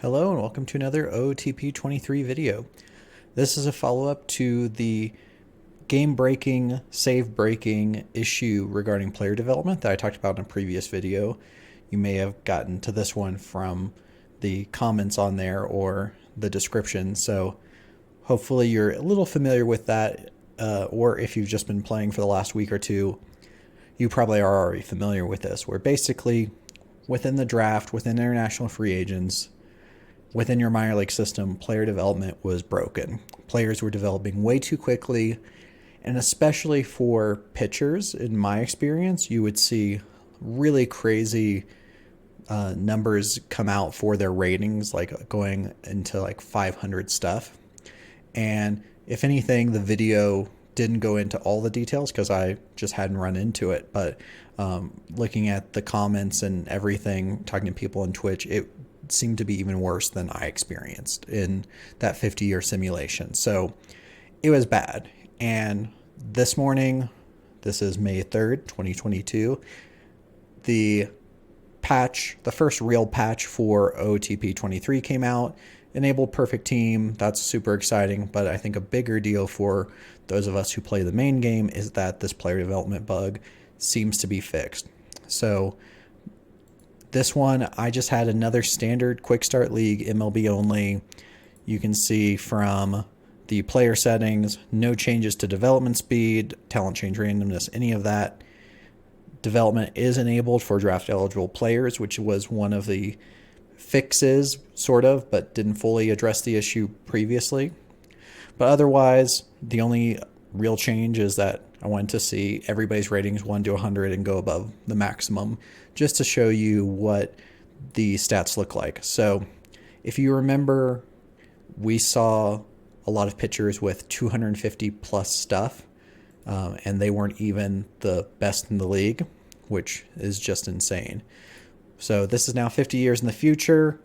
Hello and welcome to another OOTP 23 video. This is a follow-up to the game-breaking, save-breaking issue regarding player development that I talked about in a previous video. You may have gotten to this one from the comments on there or the description, so hopefully you're a little familiar with that, or if you've just been playing for the last week or two, you probably are already familiar with this, where basically within the draft, within international free agents, within your minor league system, player development was broken. Players were developing way too quickly, and especially for pitchers, in my experience, you would see really crazy numbers come out for their ratings, like going into like 500 stuff. And if anything, the video didn't go into all the details because I just hadn't run into it. But looking at the comments and everything, talking to people on Twitch, it seemed to be even worse than I experienced in that 50-year simulation. So it was bad. And this morning, this is May 3rd, 2022, the first real patch for OOTP 23 came out, enabled perfect team. That's super exciting, but I think a bigger deal for those of us who play the main game is that this player development bug seems to be fixed. So this one, I just had another standard quick start league, MLB only. You can see from the player settings, no changes to development speed, talent change randomness, any of that. Development is enabled for draft eligible players, which was one of the fixes, sort of, but didn't fully address the issue previously. But otherwise, the only real change is that I wanted to see everybody's ratings 1 to 100 and go above the maximum, just to show you what the stats look like. So if you remember, we saw a lot of pitchers with 250 plus stuff, and they weren't even the best in the league, which is just insane. So this is now 50 years in the future.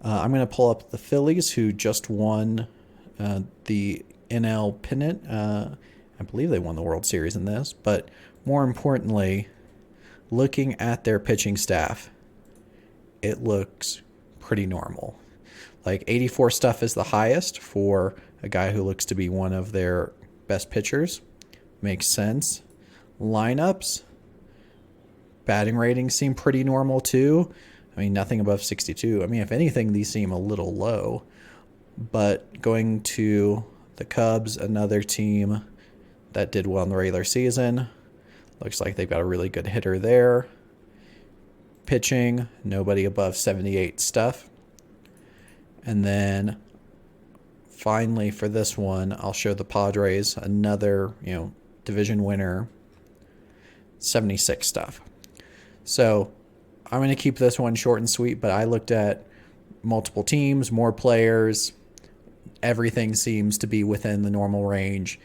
I'm going to pull up the Phillies, who just won the NL pennant. I believe they won the World Series in this. But more importantly, looking at their pitching staff, it looks pretty normal. Like 84 stuff is the highest for a guy who looks to be one of their best pitchers. Makes sense. Lineups, batting ratings seem pretty normal too. I mean, nothing above 62. I mean, if anything, these seem a little low. But going to the Cubs, another team that did well in the regular season. Looks like they've got a really good hitter there. Pitching, nobody above 78 stuff. And then finally for this one, I'll show the Padres, another, division winner, 76 stuff. So I'm going to keep this one short and sweet, but I looked at multiple teams, more players. Everything seems to be within the normal range.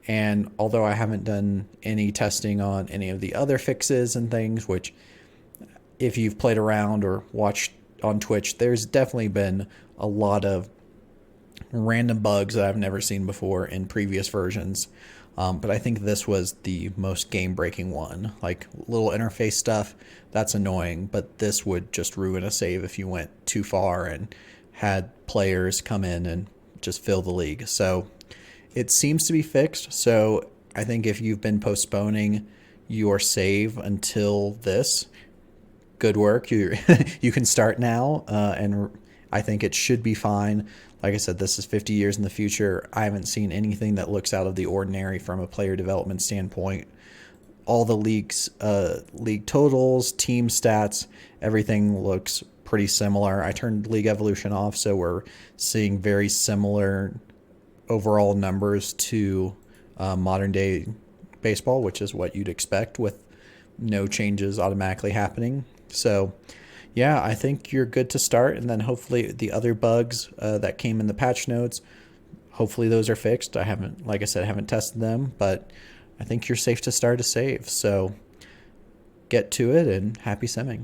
And although I haven't done any testing on any of the other fixes and things, which if you've played around or watched on Twitch, there's definitely been a lot of random bugs that I've never seen before in previous versions. But I think this was the most game-breaking one. Like little interface stuff, that's annoying, but this would just ruin a save if you went too far and had players come in and just fill the league. So it seems to be fixed. So I think if you've been postponing your save until this, good work. You can start now, and I think it should be fine. Like I said, this is 50 years in the future. I haven't seen anything that looks out of the ordinary from a player development standpoint. All the league totals, team stats, everything looks pretty similar. I turned League Evolution off, so we're seeing very similar overall numbers to modern day baseball, which is what you'd expect with no changes automatically happening. So yeah, I think you're good to start, and then hopefully the other bugs that came in the patch notes, hopefully those are fixed. Like I said, I haven't tested them, but I think you're safe to start a save. So get to it and happy simming.